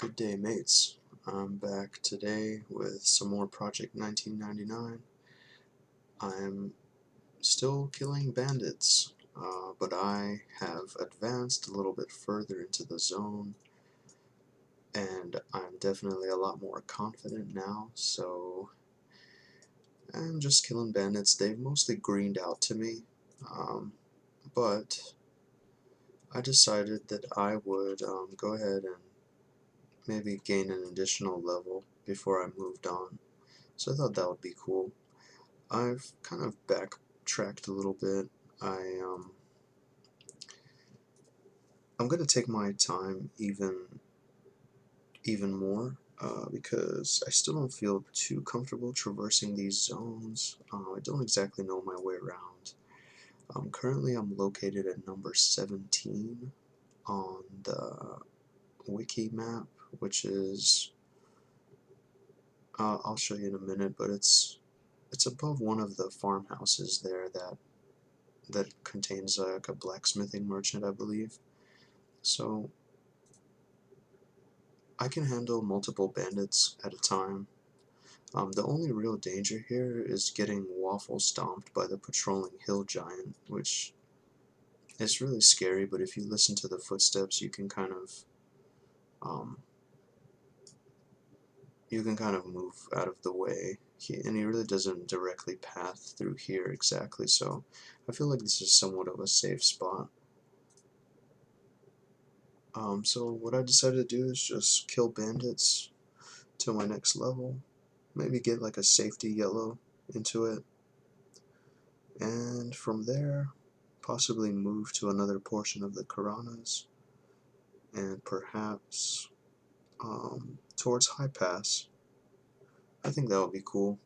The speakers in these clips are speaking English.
Good day, mates. I'm back today with some more Project 1999. I'm still killing bandits, but I have advanced a little bit further into the zone, and I'm definitely a lot more confident now, so I'm just killing bandits. They've mostly greened out to me, but I decided that I would go ahead and maybe gain an additional level before I moved on. So I thought that would be cool. I've kind of backtracked a little bit. I I'm gonna take my time even more because I still don't feel too comfortable traversing these zones. I don't exactly know my way around. Currently, I'm located at number 17 on the wiki map, which is I'll show you in a minute, but it's above one of the farmhouses there that contains like a blacksmithing merchant, I believe. So I can handle multiple bandits at a time. The only real danger here is getting waffle stomped by the patrolling hill giant, which is really scary, but if you listen to the footsteps um, you can kind of move out of the way. And he really doesn't directly path through here exactly, so I feel like this is somewhat of a safe spot. So what I decided to do is just kill bandits to my next level, maybe get like a safety yellow into it, and from there possibly move to another portion of the Karanas, and perhaps towards High Pass. I think that would be cool.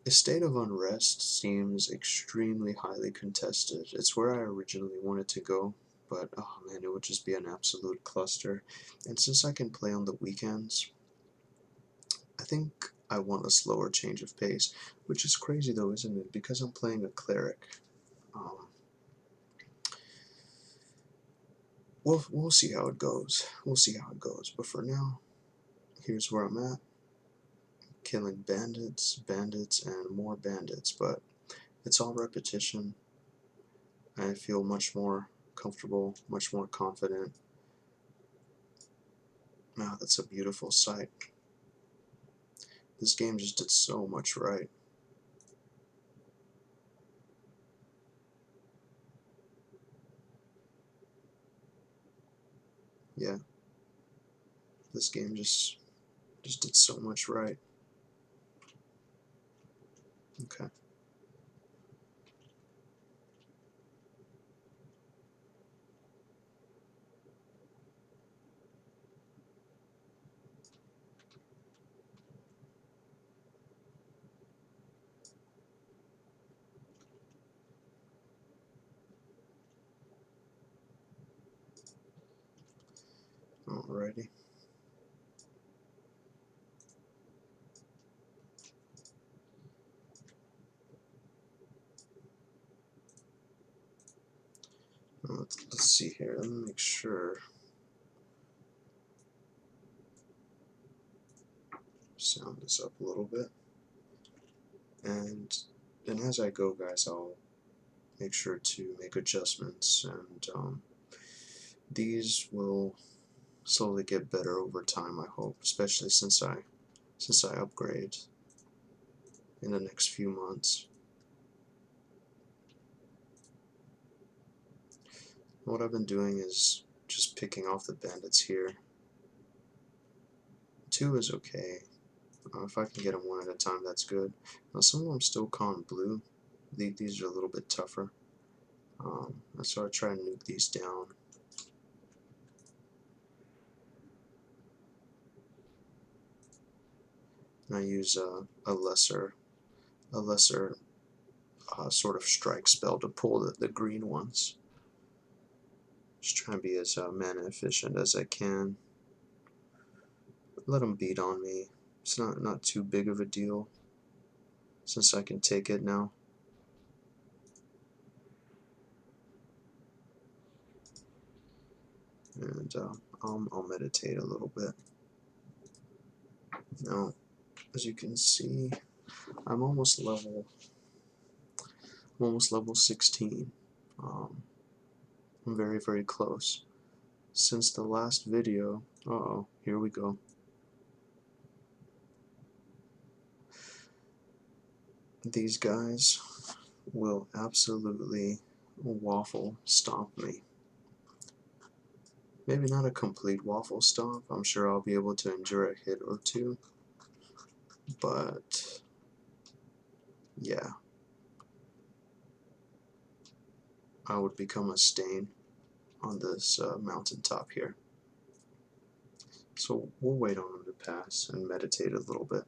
The state of unrest seems extremely highly contested. It's where I originally wanted to go, but oh man, it would just be an absolute cluster. And since I can play on the weekends, I think I want a slower change of pace, which is crazy though, isn't it? Because I'm playing a cleric. Um, we'll see how it goes. We'll see how it goes. But for now, here's where I'm at. Killing bandits, and more bandits. But it's all repetition. I feel much more comfortable, much more confident. Wow, that's a beautiful sight. This game just did so much right. Yeah, this game just did so much right. Okay. Alrighty. Let's see here. Let me make sure. Sound this up a little bit. And then as I go, guys, I'll make sure to make adjustments, and these will slowly get better over time, I hope, especially since I upgrade in the next few months. What I've been doing is just picking off the bandits here. 2 is okay. If I can get them 1 at a time, that's good. Now some of them still calling blue. These are a little bit tougher. So I try and nuke these down. And I use a lesser sort of strike spell to pull the green ones. Just try and be as mana efficient as I can. Let them beat on me. It's not too big of a deal since I can take it now. and I'll meditate a little bit. Now, as you can see, I'm almost level 16. I'm very, very close. Since the last video, here we go. These guys will absolutely waffle stomp me. Maybe not a complete waffle stomp. I'm sure I'll be able to endure a hit or two. But yeah, I would become a stain on this mountaintop here. So we'll wait on them to pass and meditate a little bit.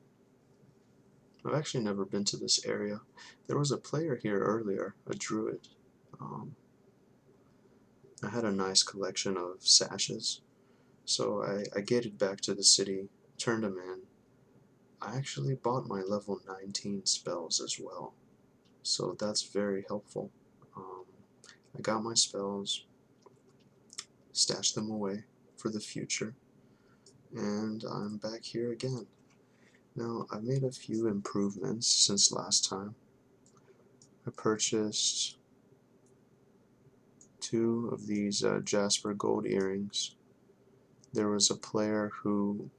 I've actually never been to this area. There was a player here earlier, a druid. I had a nice collection of sashes, so I gated back to the city, turned them in. I actually bought my level 19 spells as well, so that's very helpful. I got my spells, stashed them away for the future, and I'm back here again. Now, I've made a few improvements since last time. I purchased 2 of these Jasper gold earrings. There was a player who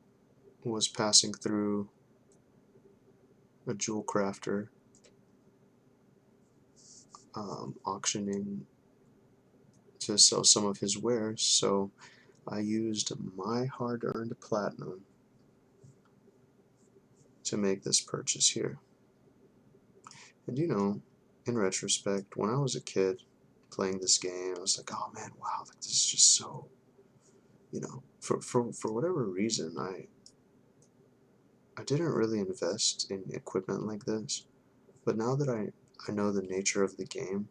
was passing through a jewel crafter auctioning to sell some of his wares, so I used my hard-earned platinum to make this purchase here. And you know, in retrospect, when I was a kid playing this game, I was like, oh man, wow, like, this is just so, you know, for whatever reason, I didn't really invest in equipment like this. But now that I know the nature of the game,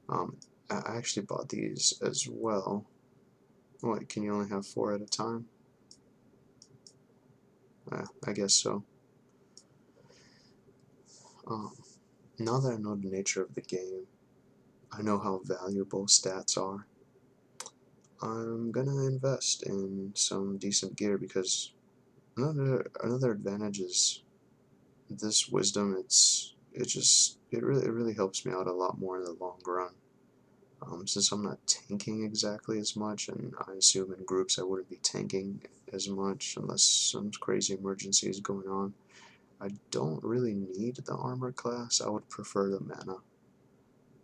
I actually bought these as well. What, can you only have 4 at a time? I guess so. Now that I know the nature of the game, I know how valuable stats are, I'm gonna invest in some decent gear, because another advantage is this wisdom. It really helps me out a lot more in the long run. Since I'm not tanking exactly as much, and I assume in groups I wouldn't be tanking as much unless some crazy emergency is going on, I don't really need the armor class. I would prefer the mana,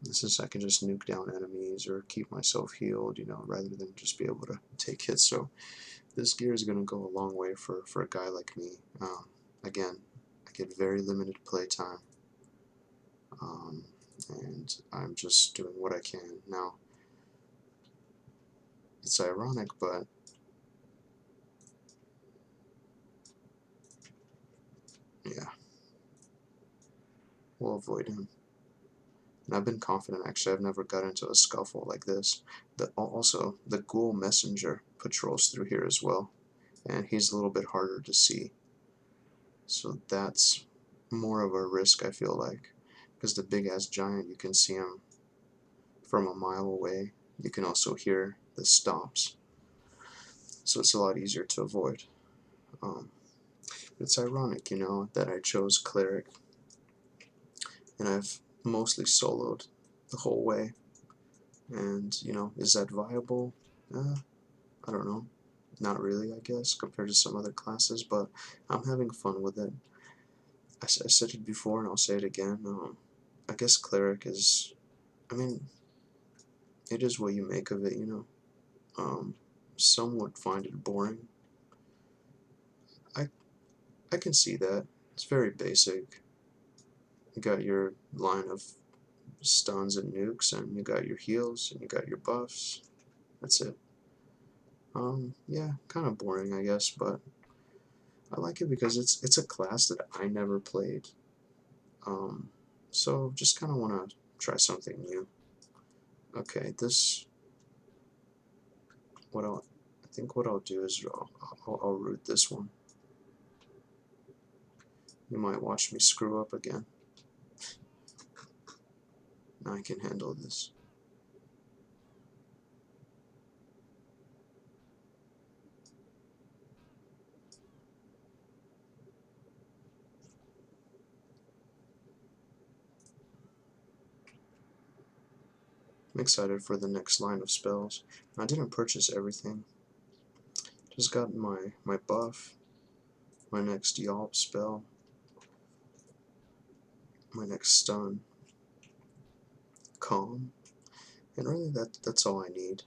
since I can just nuke down enemies or keep myself healed, you know, rather than just be able to take hits. So this gear is going to go a long way for a guy like me. Again, I get very limited playtime, and I'm just doing what I can. Now, it's ironic, but yeah, we'll avoid him. And I've been confident, actually. I've never got into a scuffle like this. Also, the ghoul messenger patrols through here as well, and he's a little bit harder to see. So that's more of a risk, I feel like, because the big-ass giant, you can see him from a mile away. You can also hear the stomps, so it's a lot easier to avoid. It's ironic, you know, that I chose cleric, and I've mostly soloed the whole way. And, you know, is that viable? I don't know. Not really, I guess, compared to some other classes, but I'm having fun with it. I said it before, and I'll say it again. I guess cleric is, I mean, it is what you make of it, you know. Some would find it boring. I can see that. It's very basic. You got your line of stuns and nukes, and you got your heals, and you got your buffs. That's it. Yeah, kind of boring, I guess, but I like it because it's a class that I never played. So just kind of want to try something new. Okay, I think what I'll do is I'll root this one. You might watch me screw up again. Now I can handle this. excited for the next line of spells. I didn't purchase everything. Just got my buff, my next Yawp spell, my next stun, calm, and really that's all I need.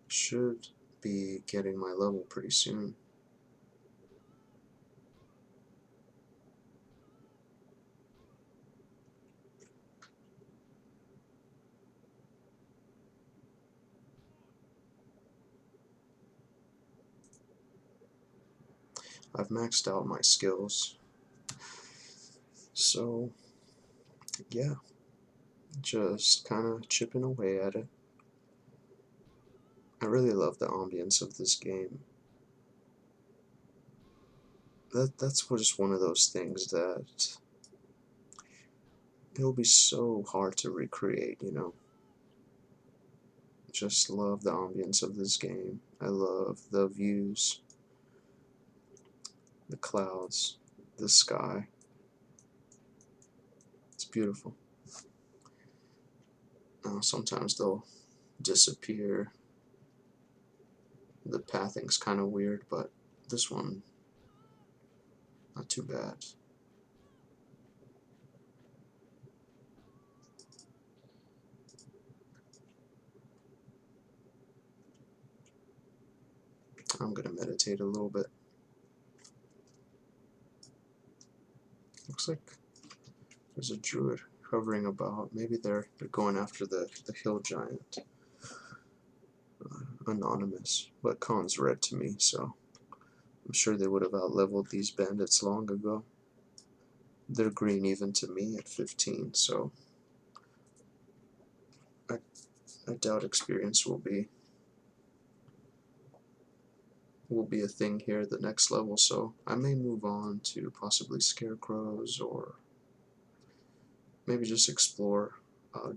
Should be getting my level pretty soon. I've maxed out my skills, so yeah, just kind of chipping away at it. I really love the ambience of this game. That's just one of those things that it'll be so hard to recreate, you know. Just love the ambience of this game. I love the views, the clouds, the sky. It's beautiful. Sometimes they'll disappear. The pathing's kind of weird, but this one, not too bad. I'm gonna meditate a little bit. Looks like there's a druid hovering about. Maybe they're going after the hill giant. Anonymous, but Khan's red to me, so I'm sure they would have outleveled these bandits long ago. They're green even to me at 15, so I doubt experience will be a thing here at the next level, so I may move on to possibly scarecrows or maybe just explore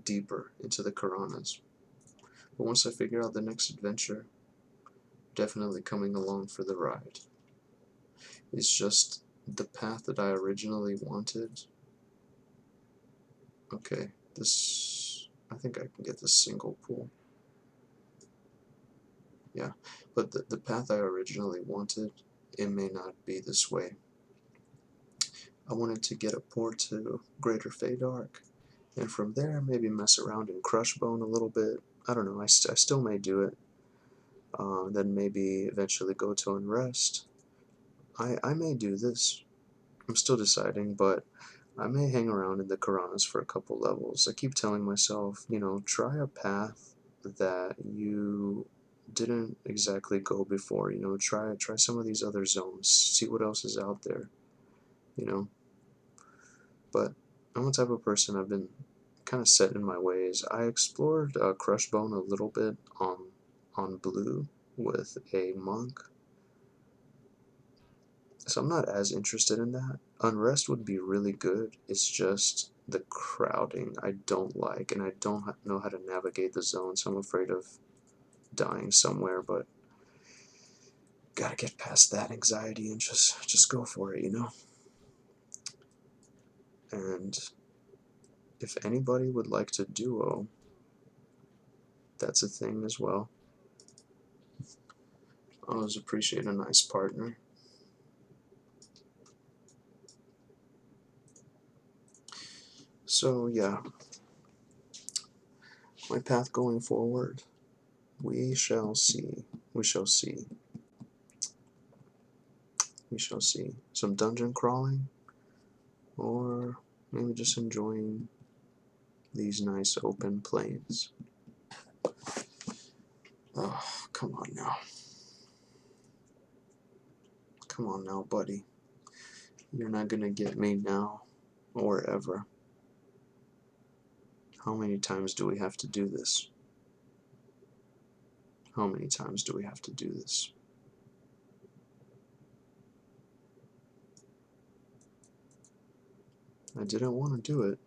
deeper into the Karanas. But once I figure out the next adventure, definitely coming along for the ride. It's just the path that I originally wanted. Okay, this, I think I can get this single pool. Yeah, but the path I originally wanted, it may not be this way. I wanted to get a port to Greater Feydark, and from there maybe mess around in Crushbone a little bit. I don't know, I still may do it. Then maybe eventually go to Unrest. I may do this. I'm still deciding, but I may hang around in the Karanas for a couple levels. I keep telling myself, you know, try a path that you didn't exactly go before, you know, try some of these other zones, see what else is out there, you know. But I'm the type of person, I've been kind of set in my ways. I explored Crushbone a little bit on blue with a monk, so I'm not as interested in that. Unrest would be really good. It's just the crowding I don't like, and I don't know how to navigate the zone, so I'm afraid of dying somewhere, but gotta get past that anxiety and just go for it, you know? And if anybody would like to duo, that's a thing as well. I always appreciate a nice partner. So yeah, my path going forward, we shall see. We shall see. We shall see. Some dungeon crawling, or maybe just enjoying these nice open plains. Oh, come on now. Come on now, buddy. You're not gonna get me now or ever. How many times do we have to do this? How many times do we have to do this? I didn't want to do it.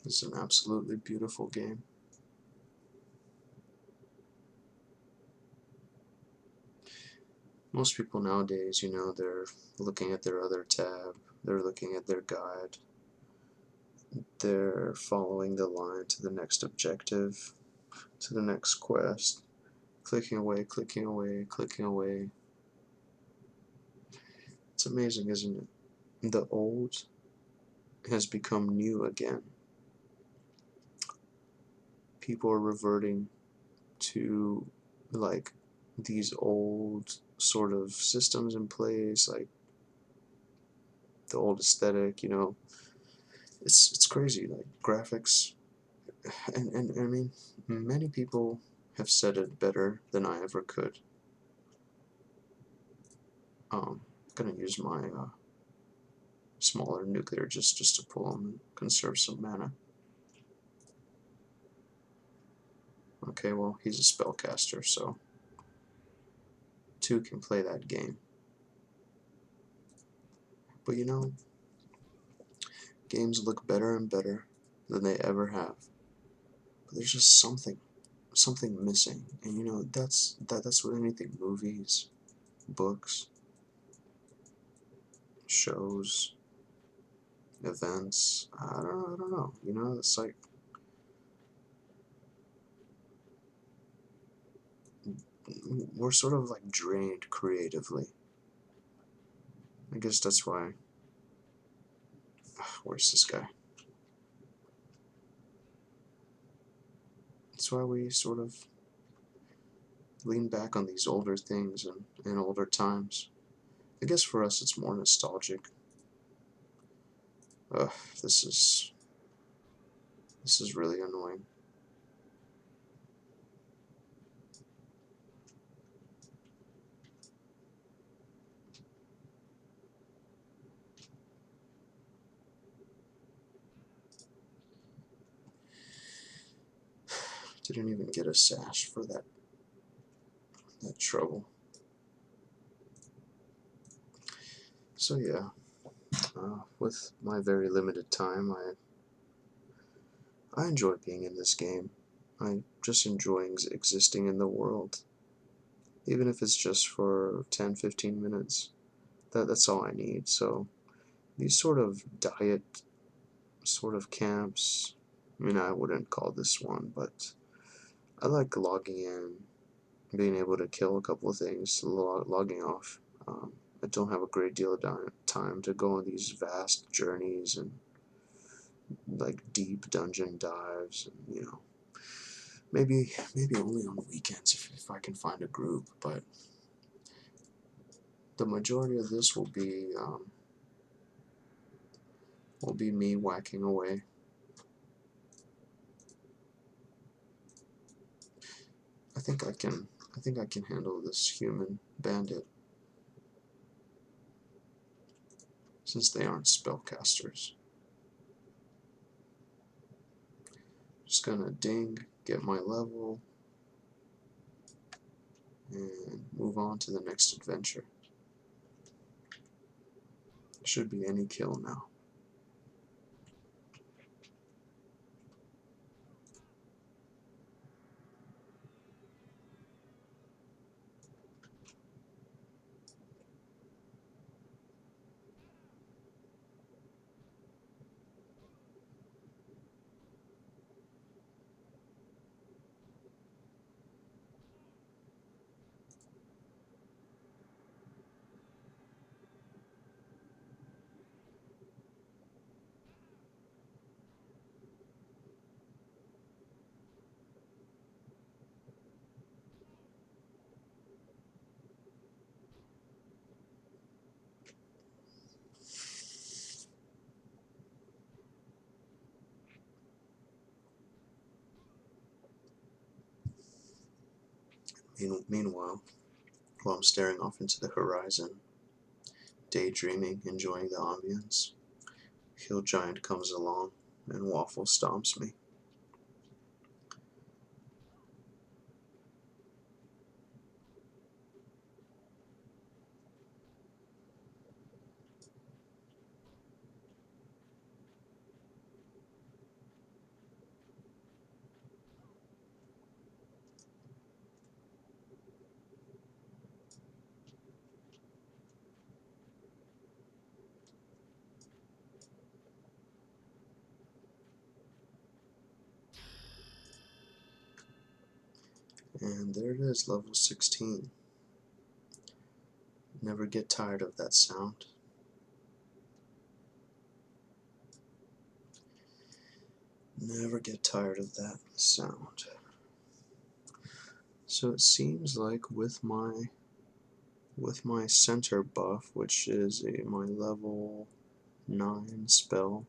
It's an absolutely beautiful game. Most people nowadays, they're looking at their other tab, they're looking at their guide, they're following the line to the next objective, to the next quest, clicking away, clicking away, clicking away. It's amazing, isn't it? The old has become new again. People are reverting to like these old sort of systems in place, like the old aesthetic, it's crazy, like graphics, and I mean, many people have said it better than I ever could. I'm gonna use my smaller nuclear just to pull them and conserve some mana. Okay, well, he's a spellcaster, so 2 can play that game. But games look better and better than they ever have. But there's just something missing, and that's what anything, movies, books, shows, events. I don't know. It's like we're sort of like drained creatively. I guess that's why. Where's this guy? That's why we sort of lean back on these older things and older times. I guess for us it's more nostalgic. Ugh, this is really annoying. Didn't even get a sash for that trouble. So yeah, with my very limited time, I enjoy being in this game. I just enjoy existing in the world, even if it's just for 10-15 minutes. That's all I need. So these sort of diet sort of camps, I mean, I wouldn't call this one, but I like logging in, being able to kill a couple of things, logging off. I don't have a great deal of time to go on these vast journeys and like deep dungeon dives, and maybe only on weekends if I can find a group. But the majority of this will be me whacking away. I think I can handle this human bandit, since they aren't spellcasters. Just gonna ding, get my level, and move on to the next adventure. Should be any kill now. Meanwhile, while I'm staring off into the horizon, daydreaming, enjoying the ambience, Hill Giant comes along and waffle stomps me. And there it is, level 16. Never get tired of that sound. Never get tired of that sound. So it seems like with my center buff, which is my level 9 spell,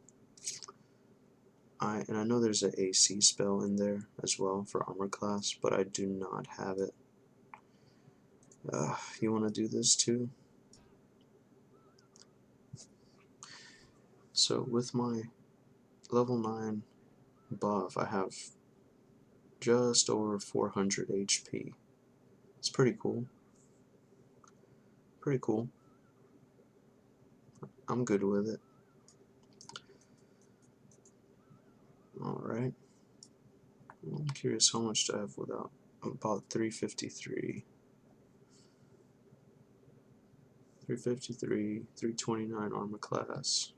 I know there's an AC spell in there as well for armor class, but I do not have it. You want to do this too? So with my level 9 buff, I have just over 400 HP. It's pretty cool. Pretty cool. I'm good with it. Alright. I'm curious how much do I have without. About 353. 353, 329 armor class.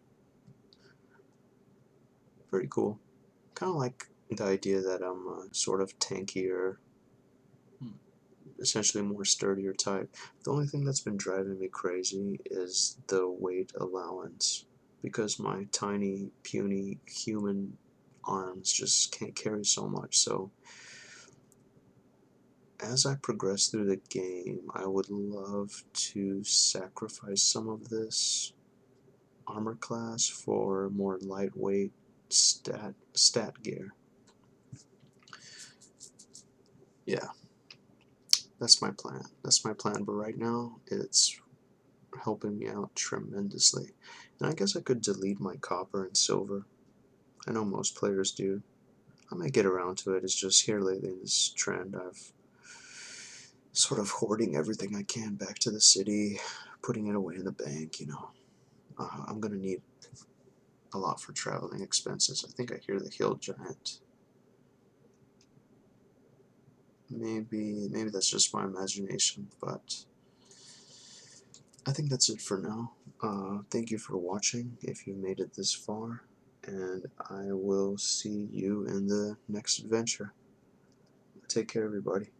Pretty cool. Kind of like the idea that I'm sort of tankier, essentially more sturdier type. The only thing that's been driving me crazy is the weight allowance, because my tiny, puny human arms just can't carry so much. So as I progress through the game, I would love to sacrifice some of this armor class for more lightweight stat gear. Yeah, that's my plan. That's my plan, but right now it's helping me out tremendously. And I guess I could delete my copper and silver. I know most players do. I might get around to it. It's just here lately in this trend I've sort of hoarding everything I can back to the city, putting it away in the bank, you know. I'm gonna need a lot for traveling expenses. I think I hear the hill giant. Maybe that's just my imagination, but I think that's it for now. Thank you for watching if you made it this far, and I will see you in the next adventure. Take care, everybody.